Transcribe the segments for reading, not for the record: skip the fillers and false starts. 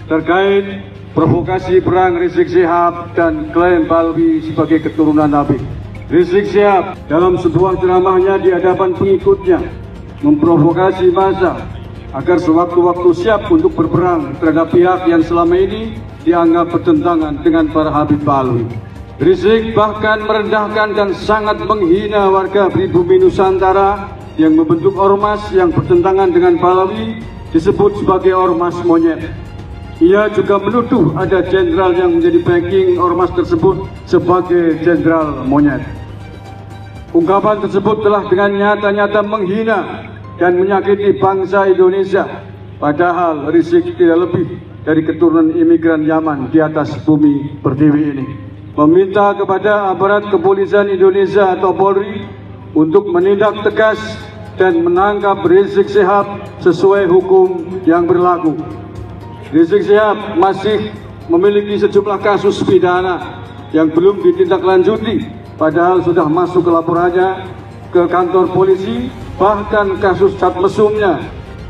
terkait provokasi perang Rizik Syihab dan klaim Pahlawi sebagai keturunan Nabi. Rizik Syihab dalam sebuah ceramahnya di hadapan pengikutnya memprovokasi massa agar sewaktu-waktu siap untuk berperang terhadap pihak yang selama ini dianggap bertentangan dengan para Habib Pahlawi. Rizik bahkan merendahkan dan sangat menghina warga pribumi Nusantara yang membentuk ormas yang bertentangan dengan Pahlawi disebut sebagai ormas monyet. Ia juga menuduh ada jenderal yang menjadi backing ormas tersebut sebagai jenderal monyet. Ungkapan tersebut telah dengan nyata-nyata menghina dan menyakiti bangsa Indonesia, padahal Rizik tidak lebih dari keturunan imigran Yaman di atas bumi pertiwi ini. Meminta kepada aparat kepolisian Indonesia atau Polri untuk menindak tegas dan menangkap Rizik Syihab sesuai hukum yang berlaku. Rizik Syihab masih memiliki sejumlah kasus pidana yang belum ditindaklanjuti, padahal sudah masuk ke laporannya ke kantor polisi, bahkan kasus cat mesumnya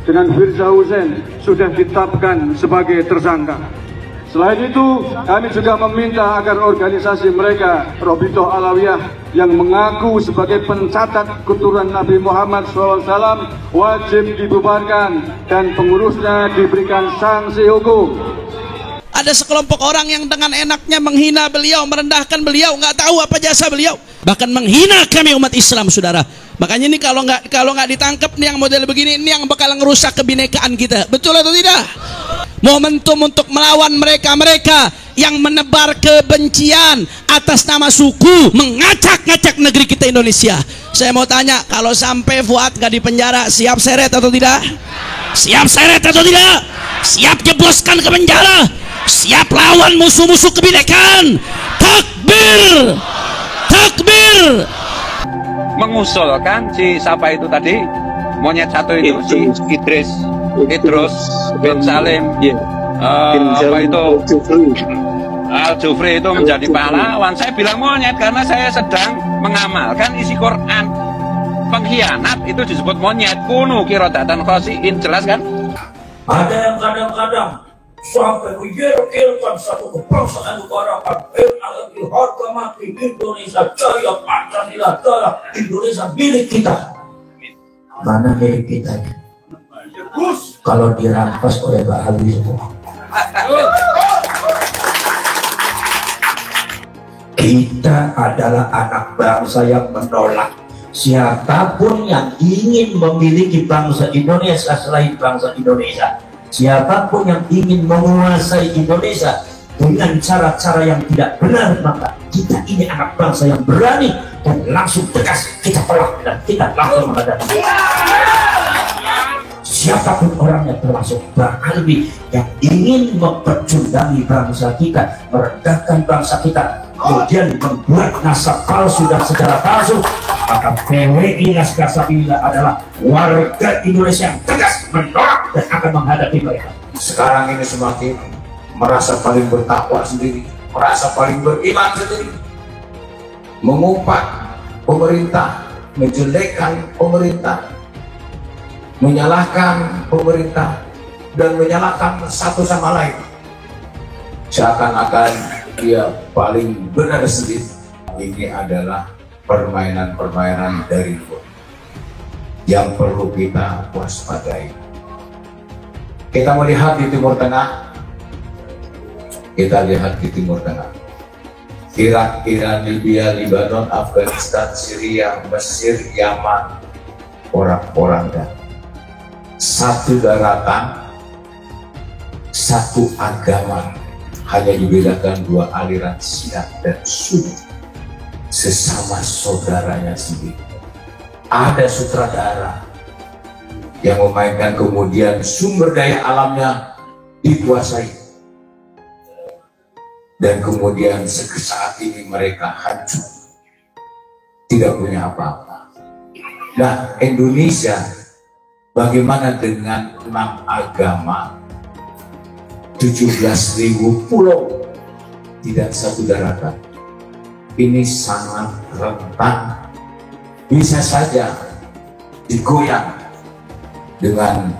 dengan Firza Hussein sudah ditetapkan sebagai tersangka. Selain itu, kami juga meminta agar organisasi mereka, Robitoh Alawiyah, yang mengaku sebagai pencatat keturunan Nabi Muhammad SAW wajib dibubarkan dan pengurusnya diberikan sanksi hukum. Ada sekelompok orang yang dengan enaknya menghina beliau, merendahkan beliau, nggak tahu apa jasa beliau, bahkan menghina kami umat Islam, saudara. Makanya ini kalau nggak ditangkap nih yang model begini, ini yang bakal ngerusak kebinekaan kita, betul atau tidak? Momentum untuk melawan mereka yang menebar kebencian atas nama suku, mengacak-ngacak negeri kita Indonesia. Saya mau tanya, kalau sampai Fuad nggak di penjara, siap seret atau tidak? Siap seret atau tidak? Siap jebloskan ke penjara? Siap lawan musuh-musuh kebinekaan? Takbir! Takbir! Mengusulkan si siapa itu tadi, monyet satu itu, si Idris bin Salim, apa itu Al-Jufri itu menjadi pahlawan. Saya bilang monyet karena saya sedang mengamalkan isi Quran. Pengkhianat itu disebut monyet. Kunu kirodatan khosiin, jelas kan? Ada yang kadang-kadang sampai menyerahkan satu kebangsaan negara harga mati Indonesia Jaya, Pancasila Jaya, Indonesia milik kita. Mana milik kita? Kalau dirampas oleh Bahawi semua. Kita adalah anak bangsa yang menolak siapapun yang ingin memiliki bangsa Indonesia selain bangsa Indonesia. Siapapun yang ingin menguasai Indonesia dengan cara-cara yang tidak benar, maka kita ini anak bangsa yang berani dan langsung tegas kita tolak dan kita langsung menghadapi. Siapapun orangnya, termasuk Bang Alwi yang ingin mempercundangi bangsa kita, merendahkan bangsa kita, kemudian membuat nasab palsu dan sejarah palsu, maka PWI Laskar Sabila adalah warga Indonesia yang tegas menolak dan akan menghadapi mereka. Sekarang ini semakin merasa paling bertakwa sendiri, merasa paling beriman sendiri, mengumpat pemerintah, menjelekkan pemerintah, menyalahkan pemerintah, dan menyalahkan satu sama lain, seakan-akan dia paling benar sendiri. Ini adalah permainan-permainan dari luar yang perlu kita waspadai. Kita melihat di Timur Tengah, Irak, Iran, Libya, Lebanon, Afghanistan, Syria, Mesir, Yaman, orang-orang dan satu daratan, satu agama, hanya dibedakan dua aliran Syiah dan Sunni, sesama saudaranya sendiri. Ada sutradara yang memainkan, kemudian sumber daya alamnya dikuasai, dan kemudian saat ini mereka hancur, tidak punya apa-apa. Nah, Indonesia bagaimana dengan 6 agama, 17.000 pulau, tidak satu daratan? Ini sangat rentan, bisa saja digoyang dengan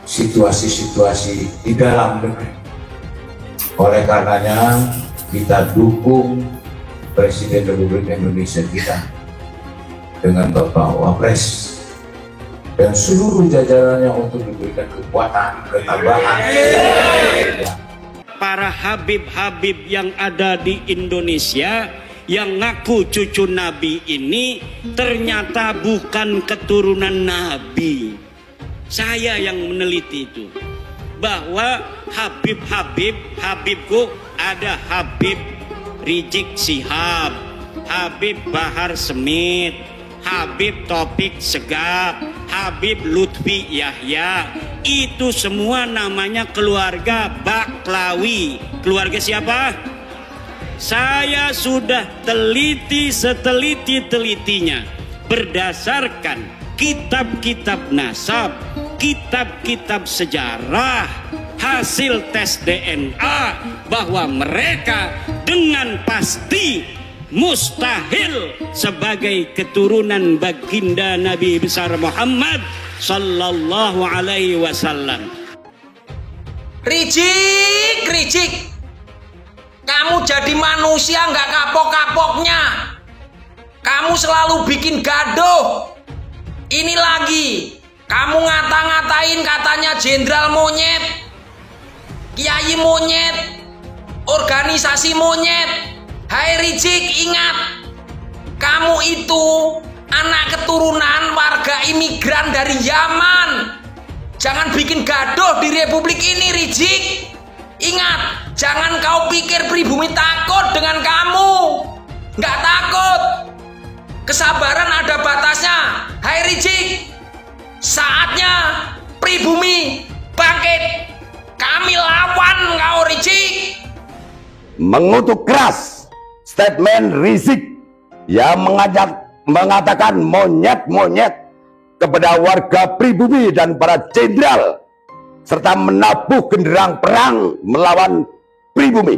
situasi-situasi di dalam negeri. Oleh karenanya kita dukung Presiden Republik Indonesia kita dengan Bapak Wapres dan seluruh jajarannya untuk diberikan kekuatan, ketabahan. Para habib-habib yang ada di Indonesia yang ngaku cucu Nabi ini ternyata bukan keturunan Nabi. Saya yang meneliti itu, bahwa Habibku ada Habib Rizik Syihab, Habib Bahar Smith, Habib Taufik Segaf, Habib Lutfi Yahya. Itu semua namanya keluarga Baklawi. Keluarga siapa? Saya sudah teliti seteliti-telitinya berdasarkan kitab-kitab nasab, kitab-kitab sejarah, hasil tes DNA, bahwa mereka dengan pasti mustahil sebagai keturunan baginda Nabi besar Muhammad sallallahu alaihi wasallam. Rizik, kamu jadi manusia nggak kapok-kapoknya. Kamu selalu bikin gaduh. Ini lagi, kamu ngata-ngatain katanya jenderal monyet, kiai monyet, organisasi monyet. Hai Rizik, ingat, kamu itu anak keturunan warga imigran dari Yaman. Jangan bikin gaduh di Republik ini, Rizik. Ingat, jangan kau pikir pribumi takut dengan kamu. Nggak takut. Kesabaran ada batasnya. Hai Rizik, saatnya pribumi bangkit. Kami lawan kau, Rizik. Mengutuk keras statement Rizik yang mengatakan monyet-monyet kepada warga pribumi dan para jenderal, serta menabuh genderang perang melawan pribumi.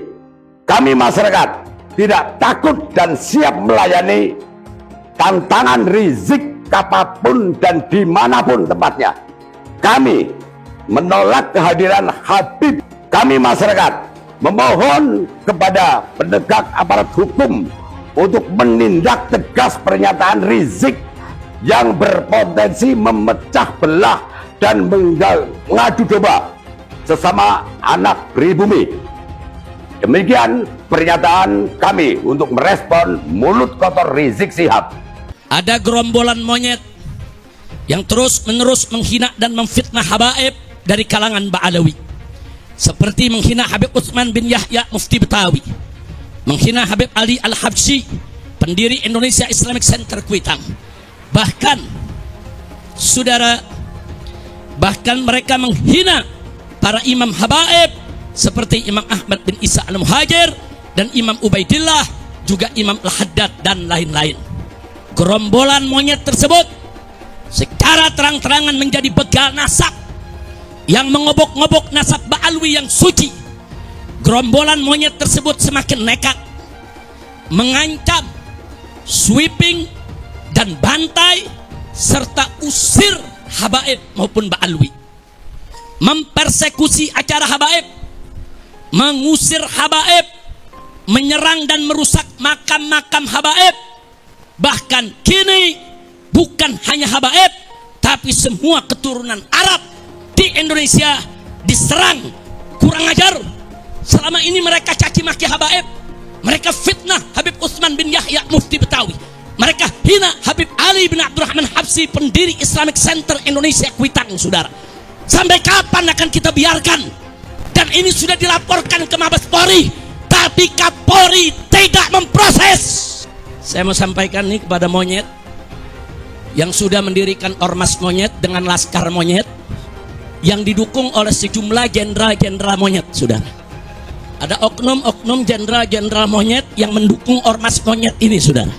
Kami masyarakat tidak takut dan siap melayani tantangan Rizik kapanpun dan dimanapun tempatnya. Kami menolak kehadiran Habib. Kami masyarakat memohon kepada penegak aparat hukum untuk menindak tegas pernyataan Rizik yang berpotensi memecah belah dan mengadu domba sesama anak pribumi. Demikian pernyataan kami untuk merespon mulut kotor Rizik Syihab. Ada gerombolan monyet yang terus-menerus menghina dan memfitnah habaib dari kalangan Ba'alawi, seperti menghina Habib Utsman bin Yahya Mufti Betawi, menghina Habib Ali Al-Habsyi, pendiri Indonesia Islamic Center Kuitang. Bahkan mereka menghina para imam habaib seperti Imam Ahmad bin Isa Al-Muhajir dan Imam Ubaidillah, juga Imam Al-Haddad dan lain-lain. Gerombolan monyet tersebut secara terang-terangan menjadi begal nasab yang mengobok-ngobok nasab Ba'alwi yang suci. Gerombolan monyet tersebut semakin nekat, mengancam, sweeping, dan bantai, serta usir habaib maupun Ba'alwi, mempersekusi acara habaib, mengusir habaib, menyerang dan merusak makam-makam habaib. Bahkan kini bukan hanya habaib, tapi semua keturunan Arab di Indonesia diserang. Kurang ajar. Selama ini mereka caci maki habaib, mereka fitnah Habib Utsman bin Yahya Mufti Betawi, mereka hina Habib Ali bin Abdurrahman Habsyi, pendiri Islamic Center Indonesia Kuitang. Saudara, sampai kapan akan kita biarkan? Dan ini sudah dilaporkan ke Mabes Polri, tapi Kapolri tidak memproses. Saya mau sampaikan nih kepada monyet yang sudah mendirikan ormas monyet dengan laskar monyet yang didukung oleh sejumlah jenderal-jenderal monyet. Saudara, ada oknum-oknum jenderal-jenderal monyet yang mendukung ormas monyet ini. Saudara,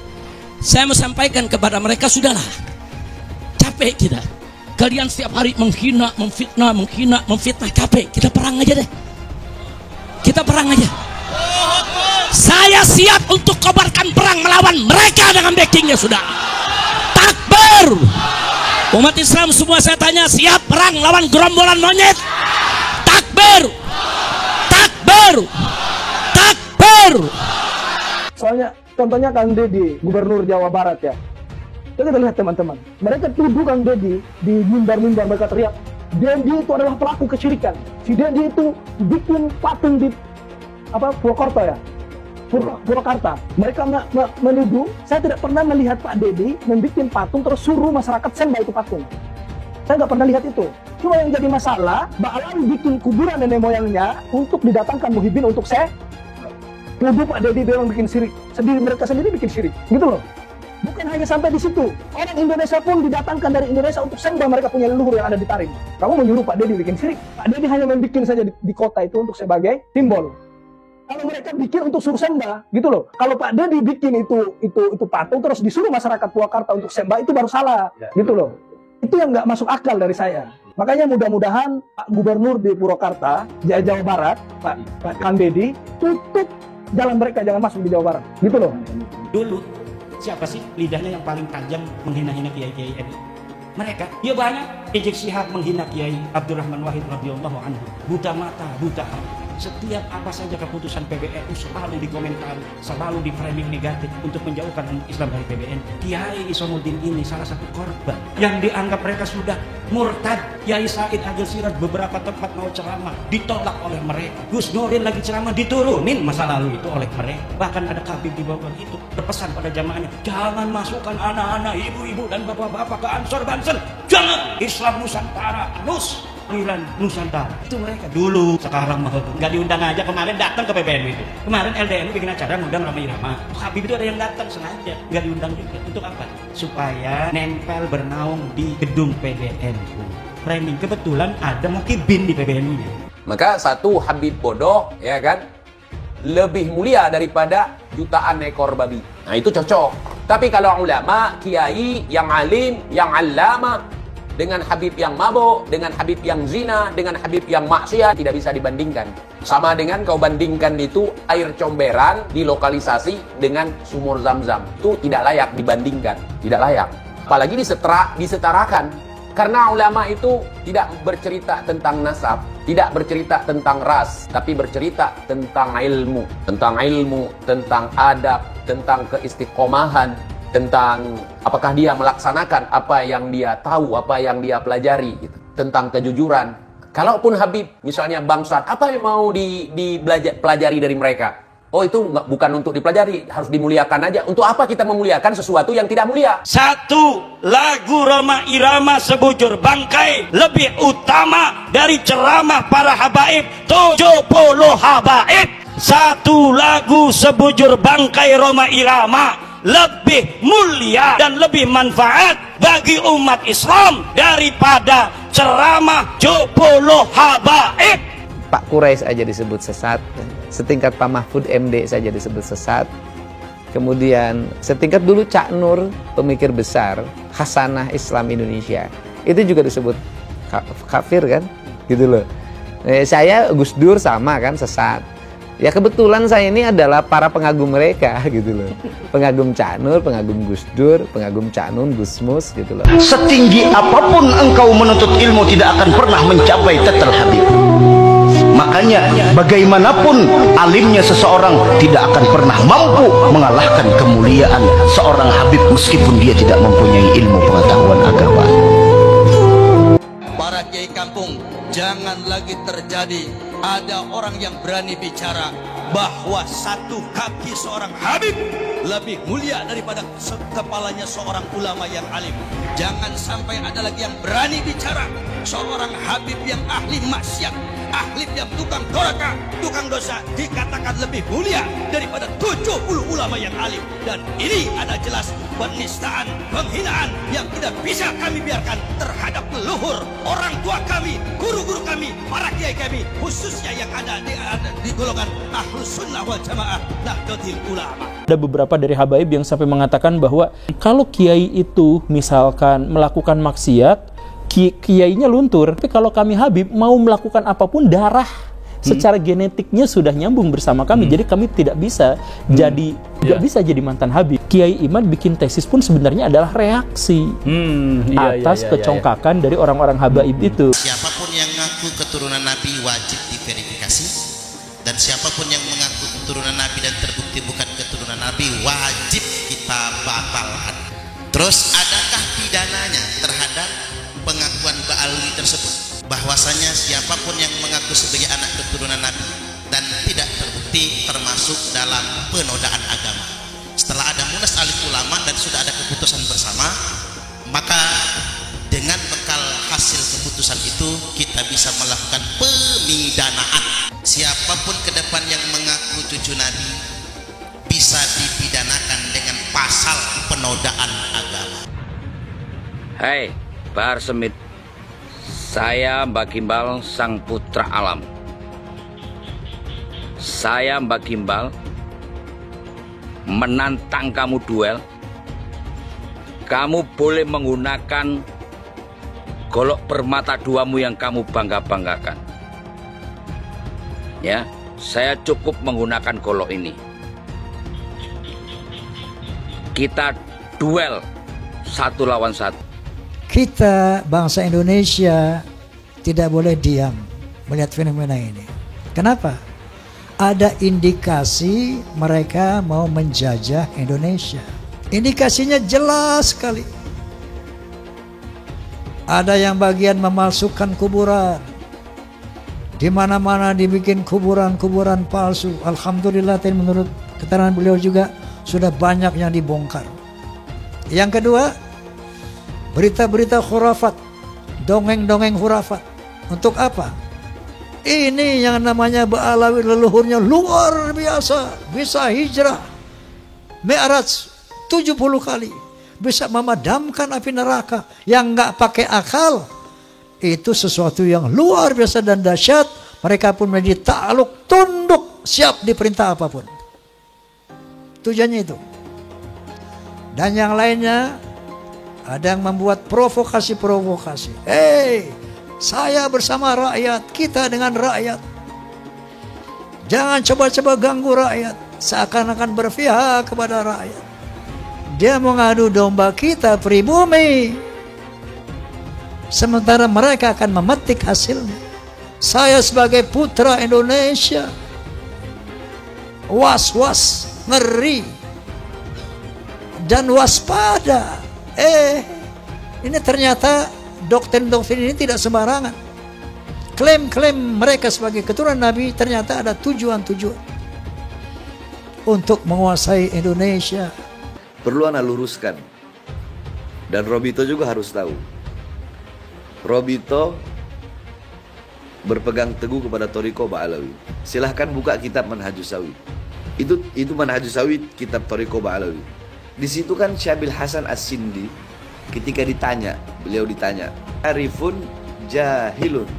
saya mau sampaikan kepada mereka, sudahlah, capek kita. Kalian setiap hari menghina, memfitnah, capek. Kita perang aja deh. Kita perang aja. Saya siap untuk kobarkan perang melawan mereka dengan backingnya, sudah. Takbir. Umat Islam semua saya tanya, siap perang lawan gerombolan monyet? Takbir. Takbir. Takbir! Takbir! Soalnya contohnya Kang Deddy, Gubernur Jawa Barat ya. Kita lihat teman-teman, mereka tuduh Kang Deddy di mimbar-mimbar, mereka teriak, Deddy itu adalah pelaku kesyirikan. Si Deddy itu bikin patung di Purwokerto ya, Purwakarta. Mereka menuduh, saya tidak pernah melihat Pak Deddy membuat patung terus suruh masyarakat sembah itu patung. Saya nggak pernah lihat itu. Cuma yang jadi masalah, Ba'alam bikin kuburan nenek moyangnya untuk didatangkan Muhyiddin untuk saya. Tuduh Pak Deddy dia bikin syirik, mereka sendiri bikin syirik, gitu loh. Bukan hanya sampai di situ, orang Indonesia pun didatangkan dari Indonesia untuk sembah mereka punya leluhur yang ada di Tarim. Kamu menyuruh Pak Deddy bikin syirik? Pak Deddy hanya membuat saja di kota itu untuk sebagai simbol. Kalau mereka bikin untuk suruh sembah, gitu loh. Kalau Pak Deddy bikin itu patung terus disuruh masyarakat Purwakarta untuk sembah, itu baru salah, gitu loh. Itu yang nggak masuk akal dari saya. Makanya mudah-mudahan Pak Gubernur di Purwakarta, Jawa Barat, Pak Kang Deddy, tutup jalan mereka, jangan masuk di Jawa Barat, gitu loh. Dulu siapa sih lidahnya yang paling tajam menghina-hina Kiai-Kiai NU? Mereka, ya banyak. Rizik Syihab menghina Kiai Abdurrahman Wahid radhiyallahu anhu. Buta mata, buta hati. Setiap apa saja keputusan PBNU selalu dikomentari, selalu di framing negatif untuk menjauhkan Islam dari PBNU. Kiai Isamuddin ini salah satu korban yang dianggap mereka sudah murtad. Kiai Said Agil Siraj beberapa tempat mau ceramah ditolak oleh mereka. Gus Nurin lagi ceramah diturunin masa lalu itu oleh mereka. Bahkan ada kabin di bawah itu berpesan pada jamaahnya, jangan masukkan anak-anak, ibu-ibu dan bapak-bapak ke Ansor Bansen. Jangan, Islam Nusantara, Nusantara. Itu mereka dulu, sekarang mah nggak diundang aja. Kemarin datang ke PBNU itu. Kemarin LDNU bikin acara ngundang Rhoma Irama. Habib itu ada yang datang sengaja, nggak diundang juga. Untuk apa? Supaya nempel bernaung di gedung PBNU. Framing, kebetulan ada Muhyiddin di PBNU-nya. Maka satu Habib bodoh, ya kan, lebih mulia daripada jutaan ekor babi. Nah itu cocok. Tapi kalau ulama, kiai yang alim, yang allama, dengan Habib yang mabuk, dengan Habib yang zina, dengan Habib yang maksiat, tidak bisa dibandingkan. Sama dengan kau bandingkan itu air comberan dilokalisasi dengan sumur Zam-Zam. Itu tidak layak dibandingkan, tidak layak. Apalagi disetarakan. Karena ulama itu tidak bercerita tentang nasab, tidak bercerita tentang ras, tapi bercerita tentang ilmu, tentang adab, tentang keistiqomahan, tentang apakah dia melaksanakan apa yang dia tahu, apa yang dia pelajari, gitu. Tentang kejujuran. Kalaupun Habib misalnya bangsat, apa yang mau dipelajari dari mereka? Oh itu bukan untuk dipelajari, harus dimuliakan aja. Untuk apa kita memuliakan sesuatu yang tidak mulia? Satu, lagu Rhoma Irama sebujur bangkai lebih utama dari ceramah para habaib 70 habaib. Satu lagu sebujur bangkai Rhoma Irama lebih mulia dan lebih manfaat bagi umat Islam daripada ceramah 70 habaib. Pak Quraisy aja disebut sesat, setingkat Pak Mahfud MD saja disebut sesat. Kemudian setingkat dulu Cak Nur, pemikir besar Hasanah Islam Indonesia, itu juga disebut kafir kan, gitu loh. Saya Gus Dur sama kan, sesat. Ya kebetulan saya ini adalah para pengagum mereka gitu loh. Pengagum Cak Nur, pengagum Gus Dur, pengagum Cak Nun, Gus Mus gitu loh. Setinggi apapun engkau menuntut ilmu tidak akan pernah mencapai tetel Habib. Makanya bagaimanapun alimnya seseorang tidak akan pernah mampu mengalahkan kemuliaan seorang Habib meskipun dia tidak mempunyai ilmu pengetahuan agama. Para kiai kampung, jangan lagi terjadi ada orang yang berani bicara bahwa satu kaki seorang Habib lebih mulia daripada kepalanya seorang ulama yang alim. Jangan sampai ada lagi yang berani bicara seorang Habib yang ahli maksiat, ahli yang tukang doraka, tukang dosa dikatakan lebih mulia daripada 70 ulama yang alim. Dan ini ada jelas penistaan, penghinaan yang tidak bisa kami biarkan terhadap leluhur, orang tua kami, guru-guru kami, para kiai kami, khususnya yang ada di golongan Ahlus Sunnah wal Jamaah Nahdlatul Ulama. Ada beberapa dari habaib yang sampai mengatakan bahwa kalau kiai itu misalkan melakukan maksiat, kiainya luntur. Tapi kalau kami Habib mau melakukan apapun, darah secara genetiknya sudah nyambung bersama kami. Jadi kami tidak bisa jadi mantan Habib. Kiai Iman bikin tesis pun sebenarnya adalah reaksi atas kecongkakan dari orang-orang habaib itu. Siapapun yang ngaku keturunan Nabi wajib diverifikasi, Dan siapapun yang mengaku keturunan Nabi dan terbukti bukan keturunan Nabi, wajib kita batalkan. Terus adakah pidananya terhadap pengakuan Ba'alwi tersebut? Bahwasanya siapapun yang mengaku sebagai anak keturunan Nabi dan tidak terbukti termasuk dalam penodaan agama. Setelah ada munas alim ulama dan sudah ada keputusan bersama, maka dengan bekal hasil keputusan itu kita bisa melakukan pemidanaan. Siapapun ke depan yang mengaku cucu Nabi bisa dipidanakan dengan pasal penodaan agama. Hai, Bahar Semit. Saya Mbak Gimbal, sang putra alam. Saya Mbak Gimbal menantang kamu duel. Kamu boleh menggunakan golok permata duamu yang kamu bangga-banggakan. Ya, saya cukup menggunakan golok ini. Kita duel 1 lawan 1. Kita bangsa Indonesia tidak boleh diam melihat fenomena ini. Kenapa? Ada indikasi mereka mau menjajah Indonesia. Indikasinya jelas sekali. Ada yang bagian memalsukan kuburan. Di mana-mana dibikin kuburan-kuburan palsu. Alhamdulillah, menurut keterangan beliau juga sudah banyak yang dibongkar. Yang kedua, berita-berita khurafat, dongeng-dongeng khurafat. Untuk apa? Ini yang namanya Ba'alawi leluhurnya luar biasa, bisa hijrah Mi'raj 70 kali, bisa memadamkan api neraka yang nggak pakai akal. Itu sesuatu yang luar biasa dan dahsyat. Mereka pun menjadi takluk, tunduk, siap diperintah apapun. Tujuannya itu. Dan yang lainnya, ada yang membuat provokasi-provokasi. Saya bersama rakyat, kita dengan rakyat. Jangan coba-coba ganggu rakyat. Seakan-akan berpihak kepada rakyat. Dia mengadu domba kita pribumi. Sementara mereka akan memetik hasilnya. Saya sebagai putra Indonesia, was-was, ngeri, dan waspada. Ini ternyata doktrin-doktrin ini tidak sembarangan. Klaim-klaim mereka sebagai keturunan Nabi ternyata ada tujuan-tujuan untuk menguasai Indonesia. Perlu ana luruskan. Dan Robito juga harus tahu. Robito berpegang teguh kepada Thariqah Ba'alawi. Silahkan buka kitab Manhajus Sawi. Itu Manhajus Sawi, kitab Thariqah Ba'alawi. Di situ kan Syabil Hasan As-Sindi ketika beliau ditanya, Arifun jahilun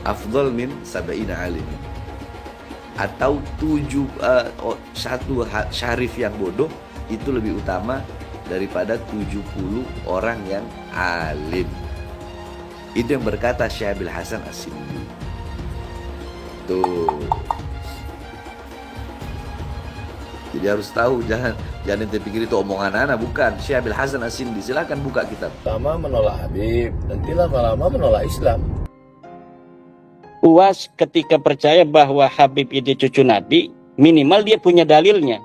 afdal min sab'ina alim. Atau satu syarif yang bodoh itu lebih utama daripada 70 orang yang alim. Itu yang berkata Syabil Hasan As-Sindi. Tuh. Jadi harus tahu, jangan ente pikir itu omongan anak, bukan. Syabil Hasan As-Sindi, silakan buka kitab. Lama menolak Habib, nanti lama-lama menolak Islam. UAS ketika percaya bahwa Habib itu cucu Nabi, minimal dia punya dalilnya.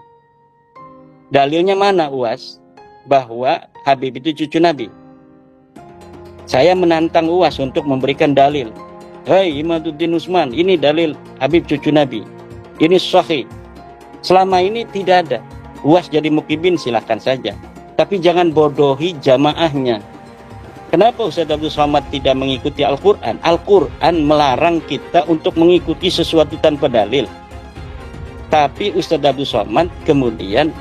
Dalilnya mana UAS? Bahwa Habib itu cucu Nabi. Saya menantang UAS untuk memberikan dalil. Hei Imaduddin Usman, ini dalil Habib cucu Nabi. Ini sahih. Selama ini tidak ada. UAS jadi mukibin silahkan saja. Tapi jangan bodohi jamaahnya. Kenapa Ustaz Abdul Somad tidak mengikuti Al-Quran? Al-Quran melarang kita untuk mengikuti sesuatu tanpa dalil. Tapi Ustaz Abdul Somad kemudian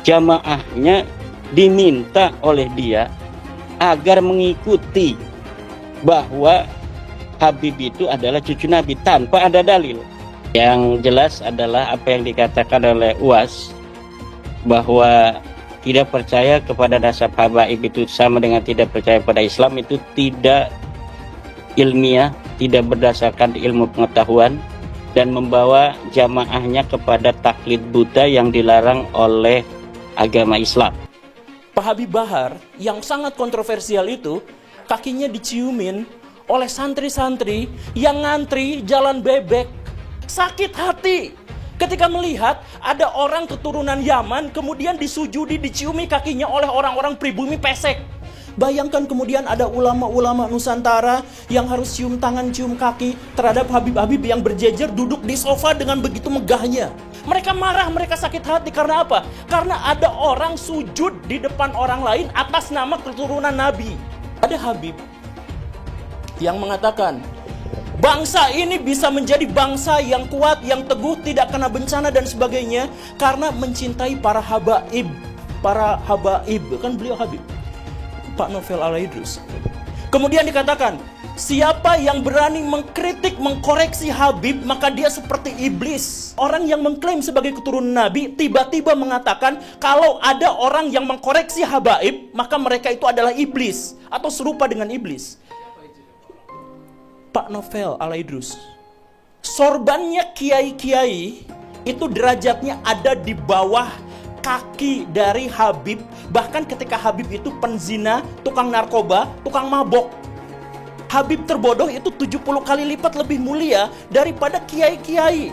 jamaahnya diminta oleh dia agar mengikuti bahwa Habib itu adalah cucu Nabi tanpa ada dalil. Yang jelas adalah apa yang dikatakan oleh UAS bahwa tidak percaya kepada nasab habaib itu sama dengan tidak percaya pada Islam, itu tidak ilmiah, tidak berdasarkan ilmu pengetahuan, dan membawa jamaahnya kepada taklid buta yang dilarang oleh agama Islam. Pak Habib Bahar yang sangat kontroversial itu kakinya diciumin oleh santri-santri yang ngantri jalan bebek. Sakit hati ketika melihat ada orang keturunan Yaman kemudian disujudi, diciumi kakinya oleh orang-orang pribumi pesek. Bayangkan kemudian ada ulama-ulama Nusantara yang harus cium tangan, cium kaki terhadap Habib-Habib yang berjejer duduk di sofa dengan begitu megahnya. Mereka marah, mereka sakit hati. Karena apa? Karena ada orang sujud di depan orang lain atas nama keturunan Nabi. Ada Habib yang mengatakan, bangsa ini bisa menjadi bangsa yang kuat, yang teguh, tidak kena bencana dan sebagainya karena mencintai para habaib. Para habaib, kan beliau Habib, Pak Novel Al-Idrus. Kemudian dikatakan, siapa yang berani mengkritik, mengkoreksi Habib, maka dia seperti iblis. Orang yang mengklaim sebagai keturunan Nabi tiba-tiba mengatakan kalau ada orang yang mengkoreksi habaib, maka mereka itu adalah iblis atau serupa dengan iblis. Pak Novel Al-Idrus. Sorbannya kiai-kiai itu derajatnya ada di bawah kaki dari Habib. Bahkan ketika Habib itu penzina, tukang narkoba, tukang mabok. Habib terbodoh itu 70 kali lipat lebih mulia daripada kiai-kiai.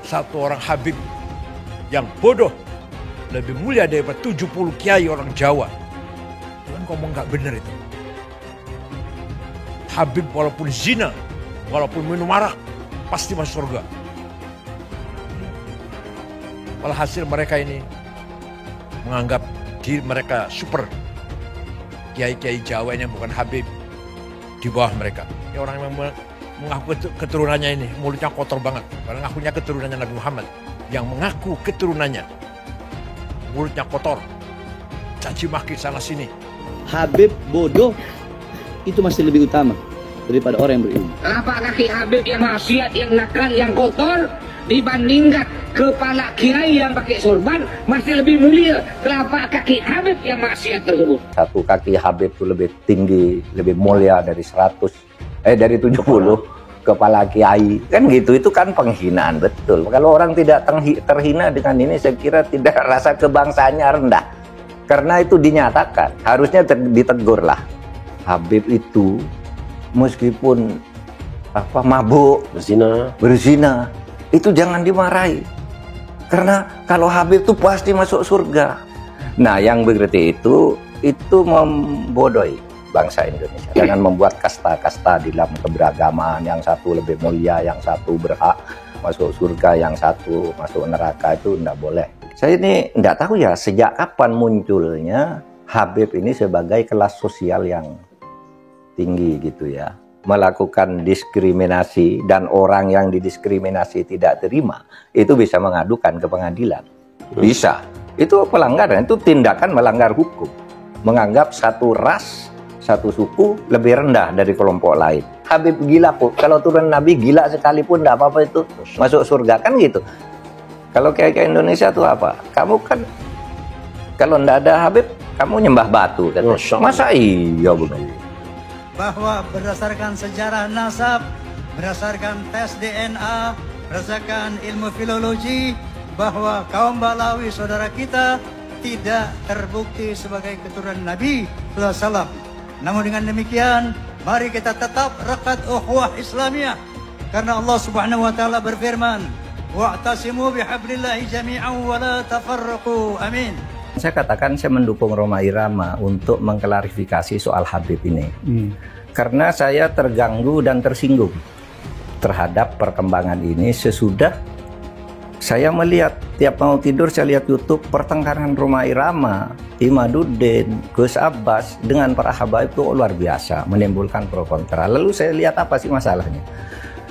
Satu orang Habib yang bodoh lebih mulia daripada 70 kiai orang Jawa. Tuhan ngomong gak bener itu. Habib walaupun zina, walaupun minum arak, pasti masuk surga. Walhasil mereka ini menganggap diri mereka super. Kiai-kiai Jawa ini yang bukan Habib di bawah mereka. Ini orang yang mengaku keturunannya ini mulutnya kotor banget. Karena ngakunya keturunannya Nabi Muhammad. Yang mengaku keturunannya mulutnya kotor, caci maki sana sini. Habib bodoh itu masih lebih utama daripada orang yang berilmu. Kenapa kaki Habib yang maksiat, yang nakal, yang kotor dibandingkan kepala kiai yang pakai sorban masih lebih mulia? Kenapa kaki Habib yang maksiat tersebut? Satu kaki Habib itu lebih tinggi, lebih mulia dari 70 kepala kiai. Kan gitu, itu kan penghinaan betul. Kalau orang tidak terhina dengan ini, saya kira tidak, rasa kebangsaannya rendah. Karena itu dinyatakan, harusnya ditegur lah. Habib itu meskipun mabuk, berzina, itu jangan dimarahi. Karena kalau Habib itu pasti masuk surga. Nah, yang begitu itu membodohi bangsa Indonesia. Jangan membuat kasta-kasta di dalam keberagaman. Yang satu lebih mulia, yang satu berhak masuk surga, yang satu masuk neraka, itu tidak boleh. Saya ini tidak tahu ya sejak kapan munculnya Habib ini sebagai kelas sosial yang tinggi gitu ya. Melakukan diskriminasi, dan orang yang didiskriminasi tidak terima, itu bisa mengadukan ke pengadilan. Bisa. Itu pelanggaran, itu tindakan melanggar hukum. Menganggap satu ras, satu suku lebih rendah dari kelompok lain. Habib gila kok. Kalau turun Nabi gila sekalipun tidak apa-apa itu masuk surga, kan gitu. Kalau kayak Indonesia tuh apa? Kamu kan kalau tidak ada Habib, kamu nyembah batu kan? Masa iya begitu? Bahwa berdasarkan sejarah nasab, berdasarkan tes DNA, berdasarkan ilmu filologi, bahwa kaum Balawi saudara kita tidak terbukti sebagai keturunan Nabi SAW. Namun dengan demikian, mari kita tetap rekat ukhuwah Islamiyah, karena Allah Subhanahu wa taala berfirman, wa'tasimu bihablillahi jami'an wa la tafarraqu. Amin. Saya katakan saya mendukung Rhoma Irama untuk mengklarifikasi soal Habib ini. Karena saya terganggu dan tersinggung terhadap perkembangan ini sesudah saya melihat tiap mau tidur saya lihat YouTube pertengkaran Rhoma Irama, Imaduddin, Gus Abbas dengan para habaib itu luar biasa, menimbulkan pro kontra. Lalu saya lihat apa sih masalahnya?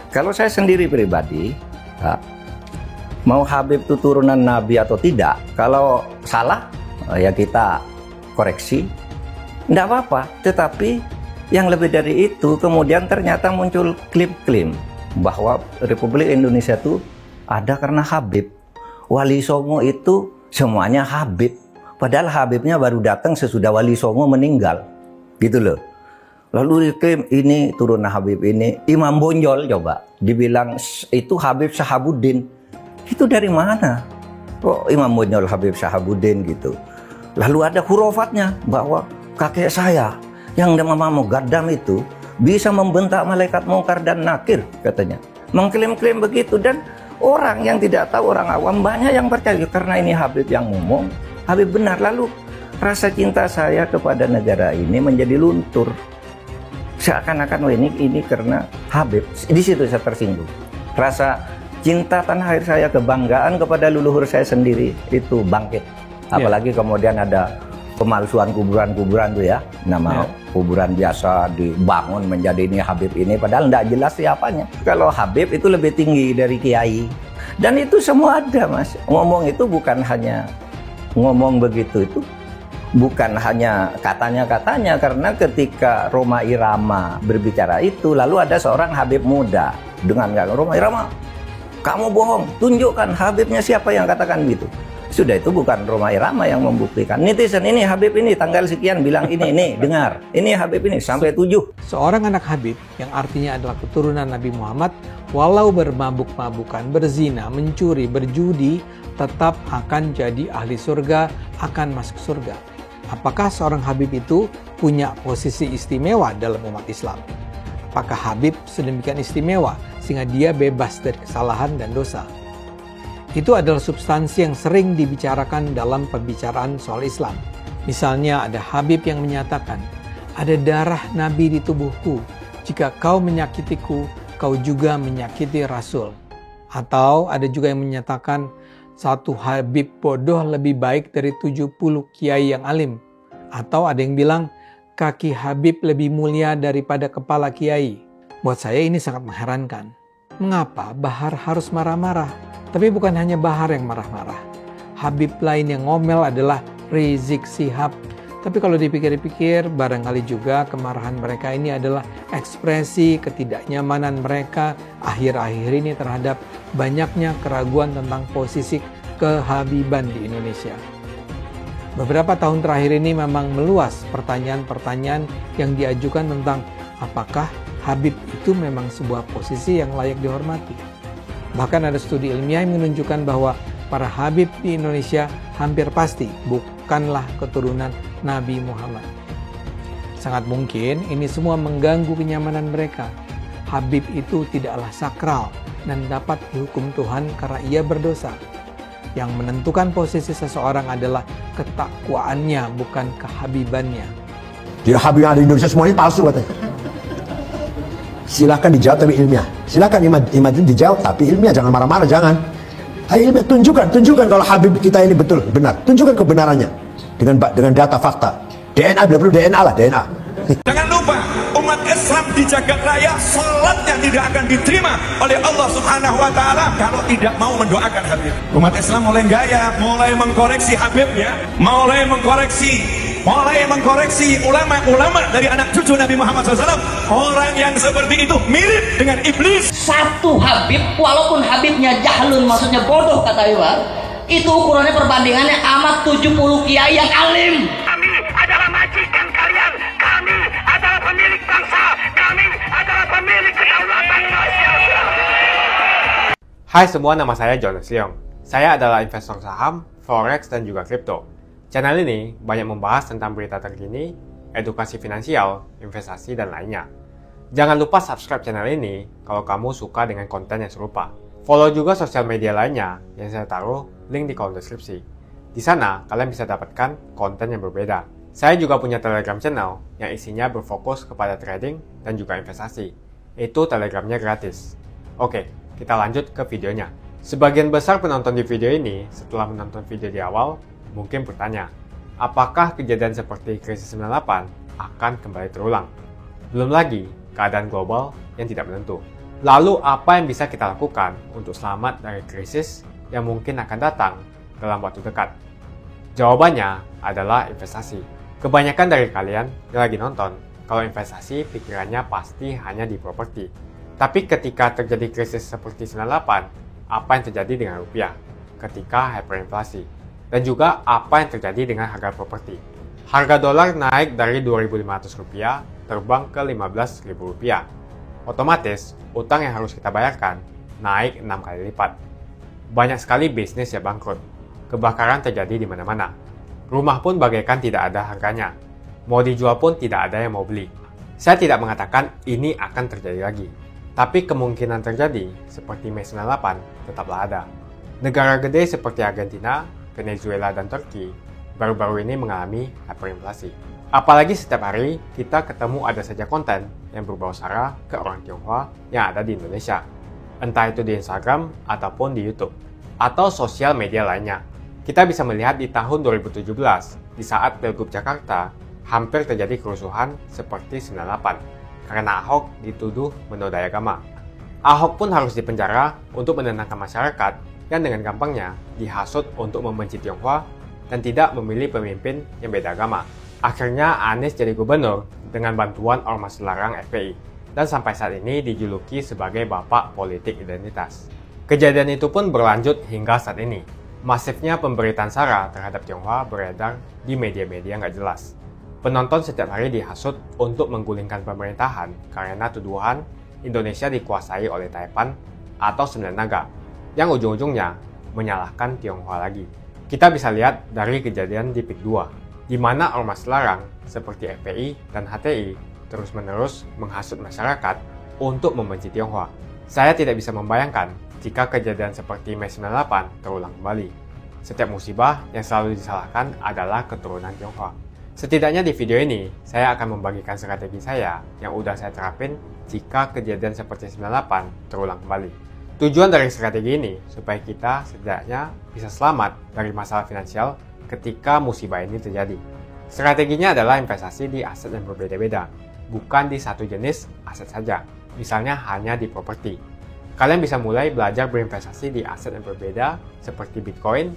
Kalau saya sendiri pribadi, mau Habib itu turunan Nabi atau tidak, kalau salah ya kita koreksi, tidak apa-apa. Tetapi yang lebih dari itu, kemudian ternyata muncul klaim-klaim bahwa Republik Indonesia itu ada karena Habib. Wali Songo itu semuanya Habib. Padahal Habibnya baru datang sesudah Wali Songo meninggal. Gitu loh. Lalu diklaim ini turunan Habib ini. Imam Bonjol coba dibilang itu Habib Sahabuddin. Itu dari mana? Kok Imam Bonjol Habib Sahabuddin gitu. Lalu ada hurufatnya bahwa kakek saya yang nama Mugaddam itu bisa membentak malaikat mungkar dan nakir katanya. Mengklaim-klaim begitu, dan orang yang tidak tahu, orang awam banyak yang percaya karena ini Habib yang ngomong, Habib benar. Lalu rasa cinta saya kepada negara ini menjadi luntur. Seakan-akan ini karena Habib. Di situ saya tersinggung. Rasa cinta tanah air saya, kebanggaan kepada leluhur saya sendiri itu bangkit. Apalagi kemudian ada pemalsuan kuburan-kuburan tuh ya, nama kuburan biasa dibangun menjadi ini Habib ini, padahal tidak jelas siapanya. Kalau Habib itu lebih tinggi dari kiai, dan itu semua ada, Mas. Ngomong itu bukan hanya ngomong begitu, itu bukan hanya katanya-katanya, karena ketika Rhoma Irama berbicara itu, lalu ada seorang Habib muda dengan Rhoma Irama, kamu bohong, tunjukkan Habibnya siapa yang katakan gitu. Sudah, itu bukan Rhoma Irama yang membuktikan. Netizen ini Habib ini tanggal sekian bilang ini dengar. Ini Habib ini sampai 7. Seorang anak Habib yang artinya adalah keturunan Nabi Muhammad, walau bermabuk-mabukan, berzina, mencuri, berjudi, tetap akan jadi ahli surga, akan masuk surga. Apakah seorang Habib itu punya posisi istimewa dalam umat Islam? Apakah Habib sedemikian istimewa sehingga dia bebas dari kesalahan dan dosa? Itu adalah substansi yang sering dibicarakan dalam pembicaraan soal Islam. Misalnya ada Habib yang menyatakan, ada darah Nabi di tubuhku. Jika kau menyakitiku, kau juga menyakiti Rasul. Atau ada juga yang menyatakan, satu Habib bodoh lebih baik dari 70 kiai yang alim. Atau ada yang bilang, kaki Habib lebih mulia daripada kepala kiai. Buat saya ini sangat mengherankan. Mengapa Bahar harus marah-marah? Tapi bukan hanya Bahar yang marah-marah. Habib lain yang ngomel adalah Rizik Syihab. Tapi kalau dipikir-pikir, barangkali juga kemarahan mereka ini adalah ekspresi ketidaknyamanan mereka akhir-akhir ini terhadap banyaknya keraguan tentang posisi kehabiban di Indonesia. Beberapa tahun terakhir ini memang meluas pertanyaan-pertanyaan yang diajukan tentang apakah Habib itu memang sebuah posisi yang layak dihormati. Bahkan ada studi ilmiah yang menunjukkan bahwa para Habib di Indonesia hampir pasti bukanlah keturunan Nabi Muhammad. Sangat mungkin ini semua mengganggu kenyamanan mereka. Habib itu tidaklah sakral dan dapat dihukum Tuhan karena ia berdosa. Yang menentukan posisi seseorang adalah ketakwaannya, bukan kehabibannya. Jadi Habib yang ada di Indonesia semuanya palsu katanya. Silakan dijawab tapi ilmiah. Silakan imam dijawab tapi ilmiah, jangan marah-marah, jangan. Ayo ilmiah, tunjukkan kalau Habib kita ini betul, benar. Tunjukkan kebenarannya dengan data fakta. DNA, bila perlu DNA lah, DNA. Jangan lupa, umat Islam di jagat raya salatnya tidak akan diterima oleh Allah Subhanahu wa taala kalau tidak mau mendoakan Habib. Umat Islam mulai gaya, mulai mengkoreksi Habibnya, mulai mengkoreksi ulama-ulama dari anak cucu Nabi Muhammad SAW. Orang yang seperti itu mirip dengan iblis. Satu Habib, walaupun Habibnya jahlun, maksudnya bodoh kata Iwan, itu ukurannya perbandingannya amat 70 kiai yang alim. Kami adalah majikan kalian, kami adalah pemilik bangsa, kami adalah pemilik kedaulatan Indonesia. Hai semua, nama saya Jonas Leong. Saya adalah investor saham, forex, dan juga kripto. Channel ini banyak membahas tentang berita terkini, edukasi finansial, investasi, dan lainnya. Jangan lupa subscribe channel ini kalau kamu suka dengan konten yang serupa. Follow juga sosial media lainnya yang saya taruh link di kolom deskripsi. Di sana kalian bisa dapatkan konten yang berbeda. Saya juga punya Telegram channel yang isinya berfokus kepada trading dan juga investasi. Itu Telegramnya gratis. Oke, kita lanjut ke videonya. Sebagian besar penonton di video ini setelah menonton video di awal mungkin bertanya, apakah kejadian seperti krisis 98 akan kembali terulang? Belum lagi keadaan global yang tidak menentu. Lalu apa yang bisa kita lakukan untuk selamat dari krisis yang mungkin akan datang dalam waktu dekat? Jawabannya adalah investasi. Kebanyakan dari kalian yang lagi nonton, kalau investasi pikirannya pasti hanya di properti. Tapi ketika terjadi krisis seperti 98, apa yang terjadi dengan rupiah ketika hyperinflasi? Dan juga apa yang terjadi dengan harga properti. Harga dolar naik dari Rp2.500 terbang ke Rp15.000. Otomatis, utang yang harus kita bayarkan naik 6 kali lipat. Banyak sekali bisnis yang bangkrut. Kebakaran terjadi di mana-mana. Rumah pun bagaikan tidak ada harganya. Mau dijual pun tidak ada yang mau beli. Saya tidak mengatakan ini akan terjadi lagi, tapi kemungkinan terjadi seperti Mei 98 tetaplah ada. Negara gede seperti Argentina, Venezuela, dan Turki baru-baru ini mengalami hyperinflasi. Apalagi setiap hari kita ketemu ada saja konten yang berbau sara ke orang Tionghoa yang ada di Indonesia. Entah itu di Instagram ataupun di YouTube, atau sosial media lainnya. Kita bisa melihat di tahun 2017, di saat Pilgub Jakarta, hampir terjadi kerusuhan seperti 98, karena Ahok dituduh menodai agama. Ahok pun harus dipenjara untuk menenangkan masyarakat yang dengan gampangnya dihasut untuk membenci Tionghoa dan tidak memilih pemimpin yang beda agama. Akhirnya Anies jadi gubernur dengan bantuan ormas larang FPI, dan sampai saat ini dijuluki sebagai Bapak Politik Identitas. Kejadian itu pun berlanjut hingga saat ini. Masifnya pemberitaan sara terhadap Tionghoa beredar di media-media nggak jelas. Penonton setiap hari dihasut untuk menggulingkan pemerintahan karena tuduhan Indonesia dikuasai oleh Taipan atau Sembilan Naga, yang ujung-ujungnya menyalahkan Tionghoa lagi. Kita bisa lihat dari kejadian di PIK 2, di mana ormas larang seperti FPI dan HTI terus-menerus menghasut masyarakat untuk membenci Tionghoa. Saya tidak bisa membayangkan jika kejadian seperti Mei 98 terulang kembali. Setiap musibah yang selalu disalahkan adalah keturunan Tionghoa. Setidaknya di video ini, saya akan membagikan strategi saya yang udah saya terapin jika kejadian seperti 98 terulang kembali. Tujuan dari strategi ini supaya kita setidaknya bisa selamat dari masalah finansial ketika musibah ini terjadi. Strateginya adalah investasi di aset yang berbeda-beda, bukan di satu jenis aset saja, misalnya hanya di properti. Kalian bisa mulai belajar berinvestasi di aset yang berbeda seperti Bitcoin,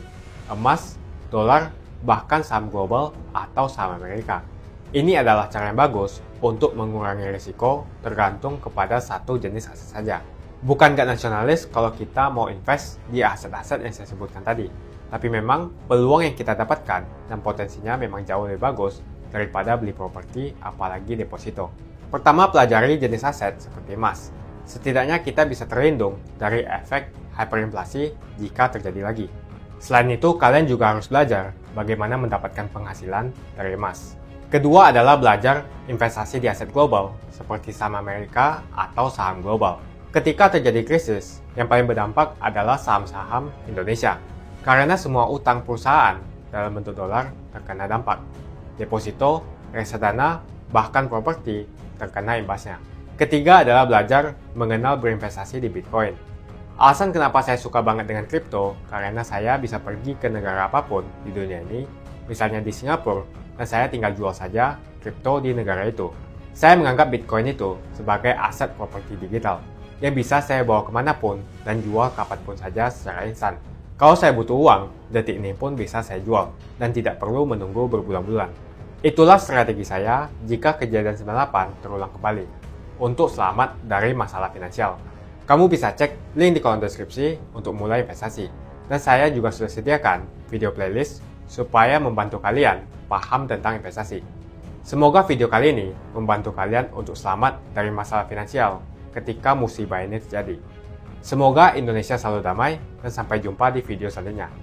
emas, dolar, bahkan saham global atau saham Amerika. Ini adalah cara yang bagus untuk mengurangi risiko tergantung kepada satu jenis aset saja. Bukan gak nasionalis kalau kita mau invest di aset-aset yang saya sebutkan tadi, tapi memang peluang yang kita dapatkan dan potensinya memang jauh lebih bagus daripada beli properti apalagi deposito. Pertama, pelajari jenis aset seperti emas. Setidaknya kita bisa terlindung dari efek hyperinflasi jika terjadi lagi. Selain itu, kalian juga harus belajar bagaimana mendapatkan penghasilan dari emas. Kedua adalah belajar investasi di aset global seperti saham Amerika atau saham global. Ketika terjadi krisis, yang paling berdampak adalah saham-saham Indonesia, karena semua utang perusahaan dalam bentuk dolar terkena dampak. Deposito, reksadana, bahkan properti terkena imbasnya. Ketiga adalah belajar mengenal berinvestasi di Bitcoin. Alasan kenapa saya suka banget dengan kripto, karena saya bisa pergi ke negara apapun di dunia ini, misalnya di Singapura, dan saya tinggal jual saja kripto di negara itu. Saya menganggap Bitcoin itu sebagai aset properti digital, yang bisa saya bawa kemanapun dan jual kapanpun saja secara instan. Kalau saya butuh uang, detik ini pun bisa saya jual, dan tidak perlu menunggu berbulan-bulan. Itulah strategi saya jika kejadian 98 terulang kembali, untuk selamat dari masalah finansial. Kamu bisa cek link di kolom deskripsi untuk mulai investasi. Dan saya juga sudah sediakan video playlist supaya membantu kalian paham tentang investasi. Semoga video kali ini membantu kalian untuk selamat dari masalah finansial ketika musibah ini terjadi. Semoga Indonesia selalu damai dan sampai jumpa di video selanjutnya.